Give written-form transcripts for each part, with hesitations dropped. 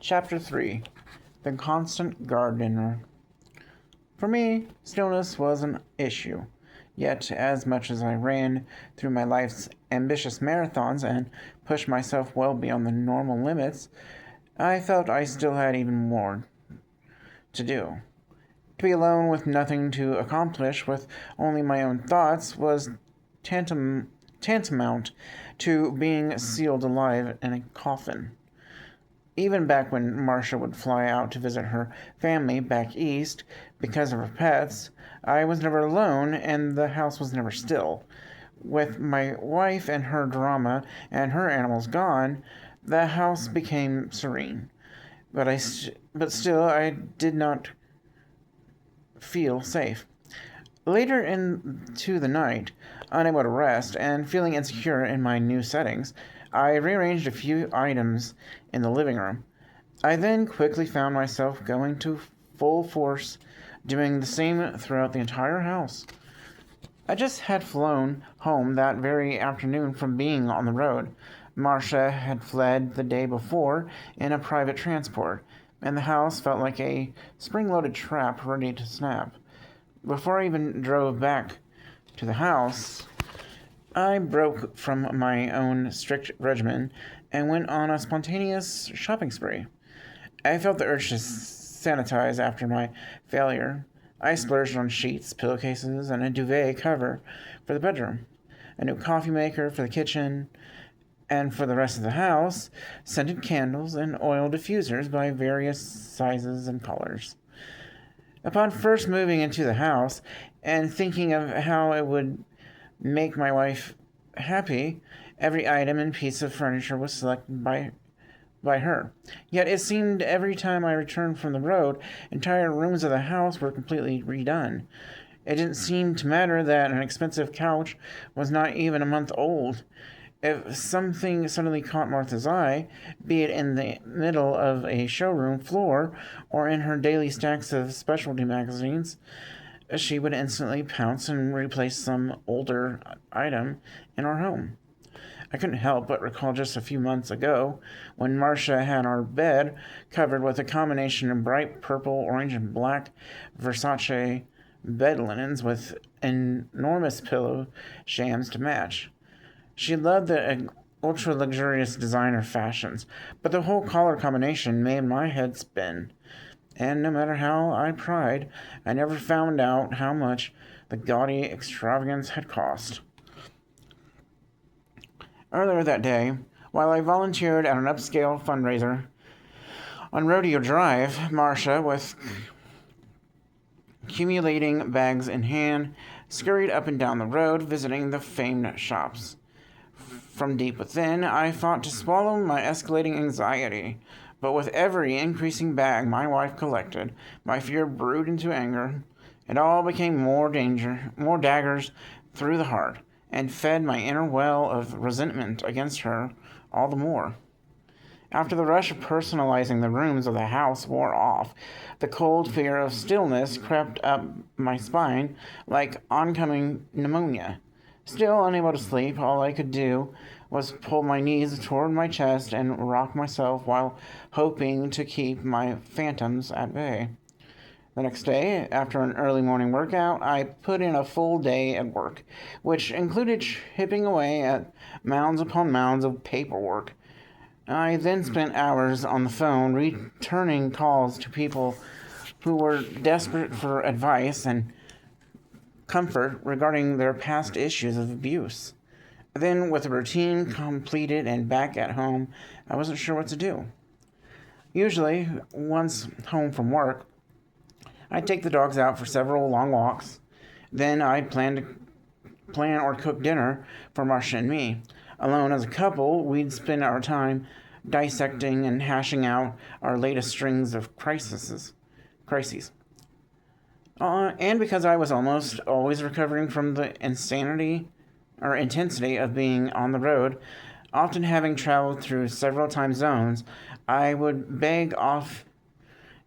Chapter 3 The Constant Gardener. For me, stillness was an issue. Yet, as much as I ran through my life's ambitious marathons and pushed myself well beyond the normal limits, I felt I still had even more to do. To be alone with nothing to accomplish with only my own thoughts was tantamount to being sealed alive in a coffin. Even back when Marcia would fly out to visit her family back east because of her pets, I was never alone and the house was never still. With my wife and her drama and her animals gone, the house became serene. But still, I did not feel safe. Later into the night, unable to rest and feeling insecure in my new settings, I rearranged a few items in the living room. I then quickly found myself going to full force, doing the same throughout the entire house. I just had flown home that very afternoon from being on the road. Marcia had fled the day before in a private transport, and the house felt like a spring-loaded trap ready to snap. Before I even drove back to the house, I broke from my own strict regimen and went on a spontaneous shopping spree. I felt the urge to sanitize after my failure. I splurged on sheets, pillowcases, and a duvet cover for the bedroom, a new coffee maker for the kitchen, and for the rest of the house, scented candles and oil diffusers by various sizes and colors. Upon first moving into the house and thinking of how it would make my wife happy, every item and piece of furniture was selected by her. Yet it seemed every time I returned from the road, entire rooms of the house were completely redone. It didn't seem to matter that an expensive couch was not even a month old. If something suddenly caught Martha's eye, be it in the middle of a showroom floor or in her daily stacks of specialty magazines, she would instantly pounce and replace some older item in our home. I couldn't help but recall just a few months ago when Marcia had our bed covered with a combination of bright purple, orange, and black Versace bed linens with enormous pillow shams to match. She loved the ultra-luxurious designer fashions, but the whole color combination made my head spin. And no matter how I pried, I never found out how much the gaudy extravagance had cost. Earlier that day, while I volunteered at an upscale fundraiser on Rodeo Drive, Marcia, with accumulating bags in hand, scurried up and down the road, visiting the famed shops. From deep within, I fought to swallow my escalating anxiety. But with every increasing bag my wife collected, my fear brewed into anger. It all became more daggers through the heart, and fed my inner well of resentment against her all the more. After the rush of personalizing the rooms of the house wore off, the cold fear of stillness crept up my spine like oncoming pneumonia. Still unable to sleep, all I could do was pull my knees toward my chest and rock myself while hoping to keep my phantoms at bay. The next day, after an early morning workout, I put in a full day at work, which included chipping away at mounds upon mounds of paperwork. I then spent hours on the phone returning calls to people who were desperate for advice and comfort regarding their past issues of abuse. Then, with the routine completed and back at home, I wasn't sure what to do. Usually, once home from work, I'd take the dogs out for several long walks. Then I'd plan or cook dinner for Marcia and me. Alone as a couple, we'd spend our time dissecting and hashing out our latest strings of crises. And because I was almost always recovering from the intensity of being on the road, often having traveled through several time zones, I would beg off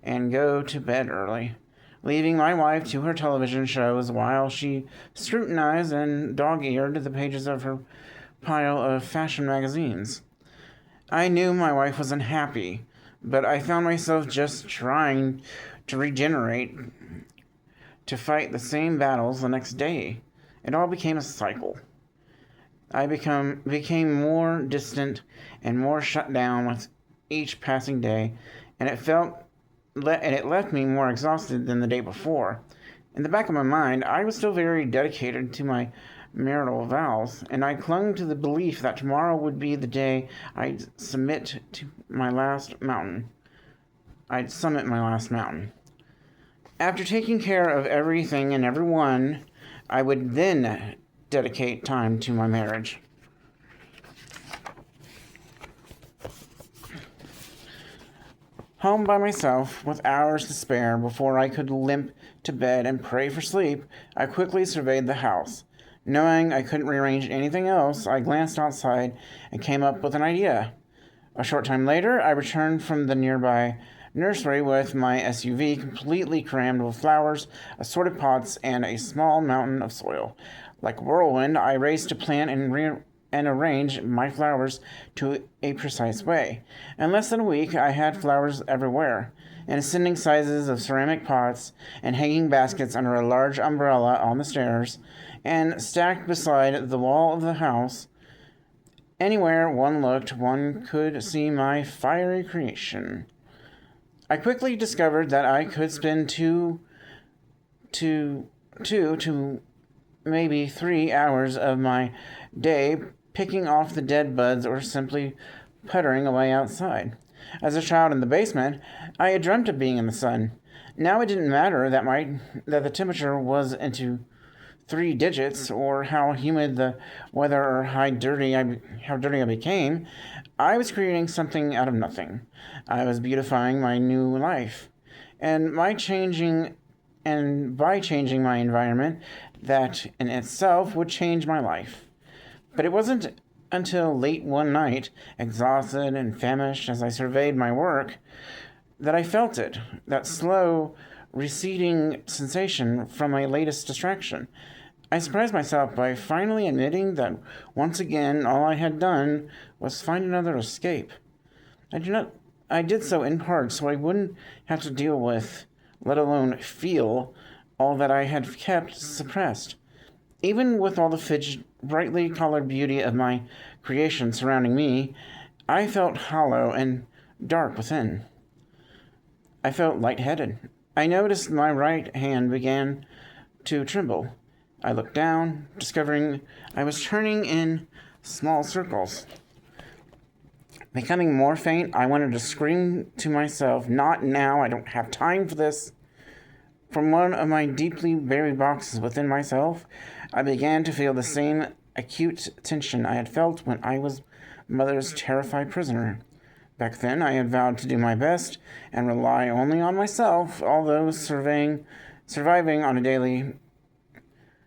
and go to bed early, leaving my wife to her television shows while she scrutinized and dog-eared the pages of her pile of fashion magazines. I knew my wife was unhappy, but I found myself just trying to regenerate to fight the same battles the next day. It all became a cycle. Became more distant and more shut down with each passing day, and it left me more exhausted than the day before. In the back of my mind, I was still very dedicated to my marital vows, and I clung to the belief that tomorrow would be the day I'd summit my last mountain. After taking care of everything and everyone, I would then dedicate time to my marriage. Home by myself, with hours to spare before I could limp to bed and pray for sleep, I quickly surveyed the house. Knowing I couldn't rearrange anything else, I glanced outside and came up with an idea. A short time later, I returned from the nearby nursery with my SUV completely crammed with flowers, assorted pots, and a small mountain of soil. Like a whirlwind, I raced to plant and arrange my flowers to a precise way. In less than a week, I had flowers everywhere, in ascending sizes of ceramic pots and hanging baskets under a large umbrella on the stairs, and stacked beside the wall of the house. Anywhere one looked, one could see my fiery creation. I quickly discovered that I could spend two to maybe 3 hours of my day picking off the dead buds or simply puttering away outside. As a child in the basement, I had dreamt of being in the sun. Now it didn't matter that the temperature was into 3 digits, or how humid the weather, or how dirty I became. I was creating something out of nothing. I was beautifying my new life, and by changing my environment, that in itself would change my life. But it wasn't until late one night, exhausted and famished as I surveyed my work, that I felt it, that slow, receding sensation from my latest distraction. I surprised myself by finally admitting that once again all I had done was find another escape. I did so in part so I wouldn't have to deal with, let alone feel, all that I had kept suppressed. Even with all the brightly colored beauty of my creation surrounding me, I felt hollow and dark within. I felt lightheaded. I noticed my right hand began to tremble. I looked down, discovering I was turning in small circles. Becoming more faint, I wanted to scream to myself, "Not now, I don't have time for this." From one of my deeply buried boxes within myself, I began to feel the same acute tension I had felt when I was Mother's terrified prisoner. Back then, I had vowed to do my best and rely only on myself, although surviving on a daily,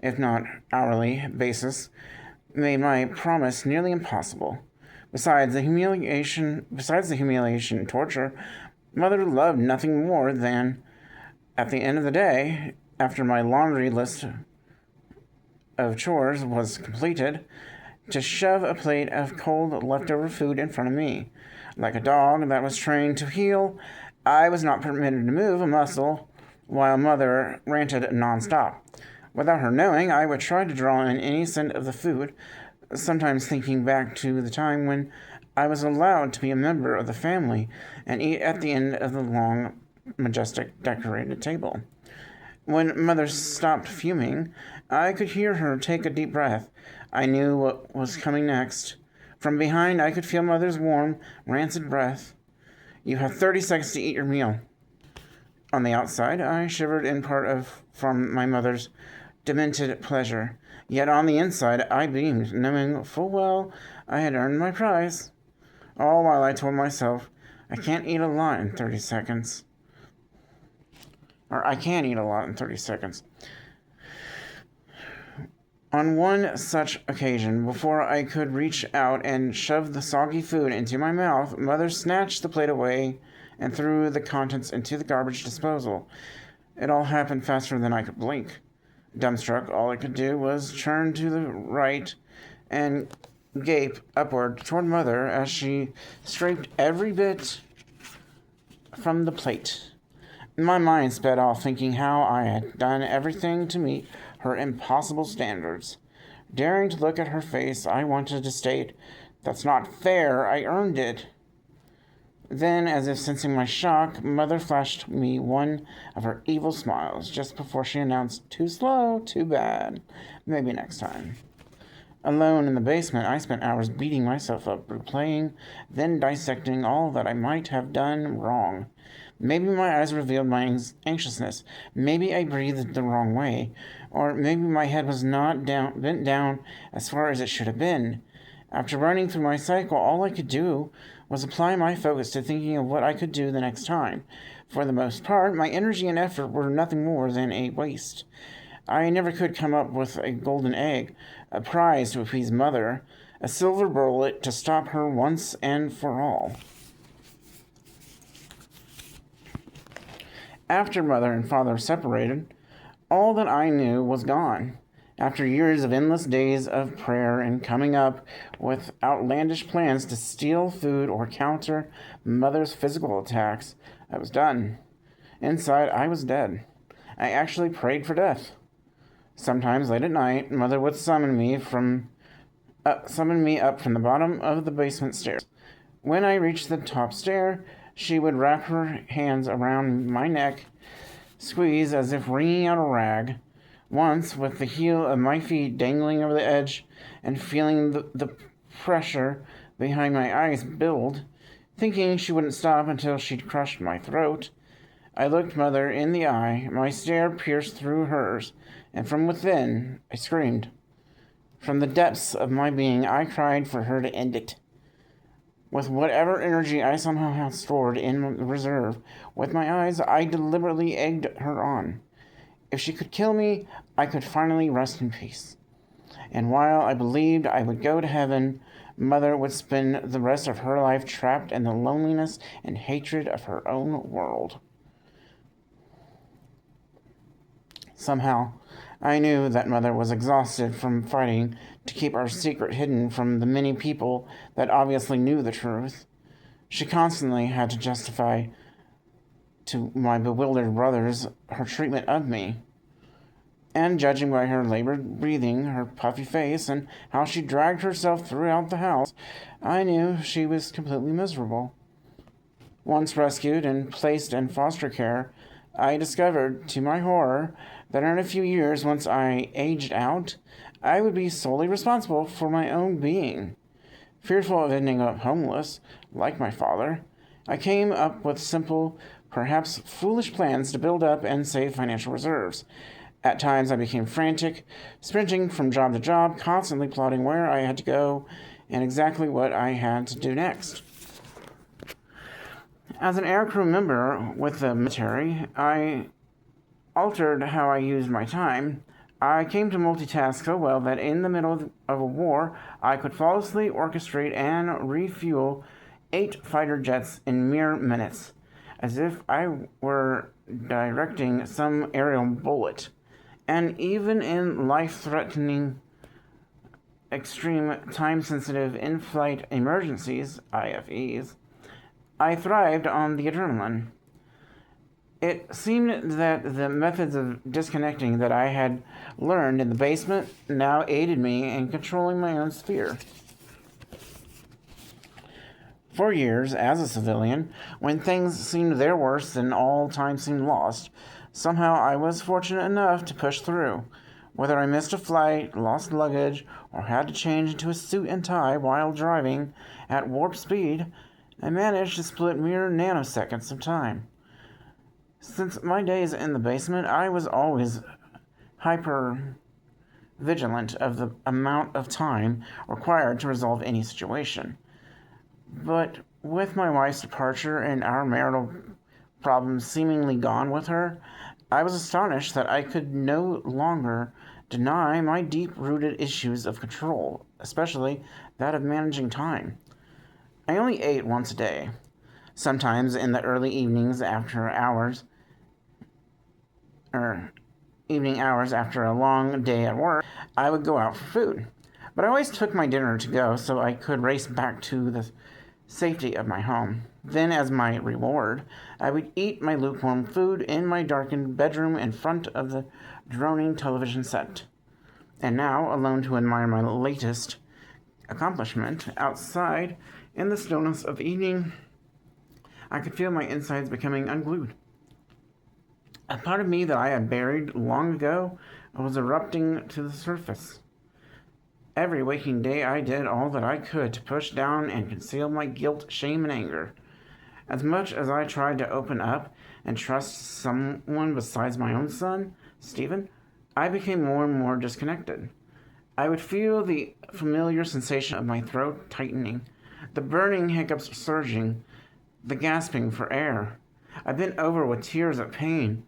if not hourly, basis made my promise nearly impossible. Besides the humiliation and torture, Mother loved nothing more than, at the end of the day, after my laundry list of chores was completed, to shove a plate of cold leftover food in front of me. Like a dog that was trained to heel, I was not permitted to move a muscle while Mother ranted nonstop. Without her knowing, I would try to draw in any scent of the food, sometimes thinking back to the time when I was allowed to be a member of the family and eat at the end of the long, majestic, decorated table. When Mother stopped fuming, I could hear her take a deep breath. I knew what was coming next. From behind, I could feel Mother's warm, rancid breath. "You have 30 seconds to eat your meal." On the outside, I shivered in part from my mother's demented pleasure. Yet on the inside, I beamed, knowing full well I had earned my prize. All while I told myself, I can't eat a lot in 30 seconds. Or I can eat a lot in 30 seconds. On one such occasion, before I could reach out and shove the soggy food into my mouth, Mother snatched the plate away and threw the contents into the garbage disposal. It all happened faster than I could blink. Dumbstruck, all I could do was turn to the right and gape upward toward Mother as she scraped every bit from the plate. My mind sped off thinking how I had done everything to meet her impossible standards. Daring to look at her face, I wanted to state, "That's not fair, I earned it." Then, as if sensing my shock, Mother flashed me one of her evil smiles just before she announced, "Too slow, too bad. Maybe next time." Alone in the basement, I spent hours beating myself up, replaying, then dissecting all that I might have done wrong. Maybe my eyes revealed my anxiousness. Maybe I breathed the wrong way. Or maybe my head was not bent down as far as it should have been. After running through my cycle, all I could do was apply my focus to thinking of what I could do the next time. For the most part, my energy and effort were nothing more than a waste. I never could come up with a golden egg, a prize to appease Mother, a silver bullet to stop her once and for all. After Mother and Father separated, all that I knew was gone. After years of endless days of prayer and coming up with outlandish plans to steal food or counter Mother's physical attacks, I was done. Inside, I was dead. I actually prayed for death. Sometimes late at night, Mother would summon me up from the bottom of the basement stairs. When I reached the top stair, she would wrap her hands around my neck, squeeze as if wringing out a rag. Once, with the heel of my feet dangling over the edge and feeling the pressure behind my eyes build, thinking she wouldn't stop until she'd crushed my throat, I looked Mother in the eye, my stare pierced through hers, and from within I screamed. From the depths of my being, I cried for her to end it. With whatever energy I somehow had stored in reserve, with my eyes, I deliberately egged her on. If she could kill me, I could finally rest in peace. And while I believed I would go to heaven, Mother would spend the rest of her life trapped in the loneliness and hatred of her own world. Somehow, I knew that Mother was exhausted from fighting to keep our secret hidden from the many people that obviously knew the truth. She constantly had to justify to my bewildered brothers her treatment of me. And judging by her labored breathing, her puffy face, and how she dragged herself throughout the house, I knew she was completely miserable. Once rescued and placed in foster care, I discovered, to my horror, that in a few years, once I aged out, I would be solely responsible for my own being. Fearful of ending up homeless, like my father, I came up with simple, perhaps foolish plans to build up and save financial reserves. At times I became frantic, sprinting from job to job, constantly plotting where I had to go and exactly what I had to do next. As an aircrew member with the military, I altered how I used my time. I came to multitask so well that in the middle of a war, I could flawlessly orchestrate and refuel 8 fighter jets in mere minutes, as if I were directing some aerial bullet. And even in life-threatening, extreme, time-sensitive in-flight emergencies, IFEs, I thrived on the adrenaline. It seemed that the methods of disconnecting that I had learned in the basement now aided me in controlling my own sphere. For years, as a civilian, when things seemed their worst and all time seemed lost, somehow I was fortunate enough to push through. Whether I missed a flight, lost luggage, or had to change into a suit and tie while driving at warp speed, I managed to split mere nanoseconds of time. Since my days in the basement, I was always hyper vigilant of the amount of time required to resolve any situation. But with my wife's departure and our marital problems seemingly gone with her, I was astonished that I could no longer deny my deep-rooted issues of control, especially that of managing time. I only ate once a day. Sometimes in the early evenings after evening hours after a long day at work, I would go out for food. But I always took my dinner to go so I could race back to the safety of my home. Then, as my reward, I would eat my lukewarm food in my darkened bedroom in front of the droning television set. And now, alone to admire my latest accomplishment, outside, in the stillness of evening, I could feel my insides becoming unglued. A part of me that I had buried long ago was erupting to the surface. Every waking day I did all that I could to push down and conceal my guilt, shame, and anger. As much as I tried to open up and trust someone besides my own son, Stephen, I became more and more disconnected. I would feel the familiar sensation of my throat tightening, the burning hiccups surging, the gasping for air. I bent over with tears of pain.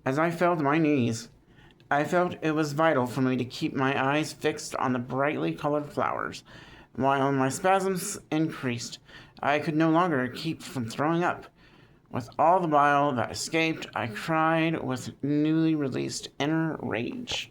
As I fell to my knees, I felt it was vital for me to keep my eyes fixed on the brightly colored flowers. While my spasms increased, I could no longer keep from throwing up. With all the bile that escaped, I cried with newly released inner rage.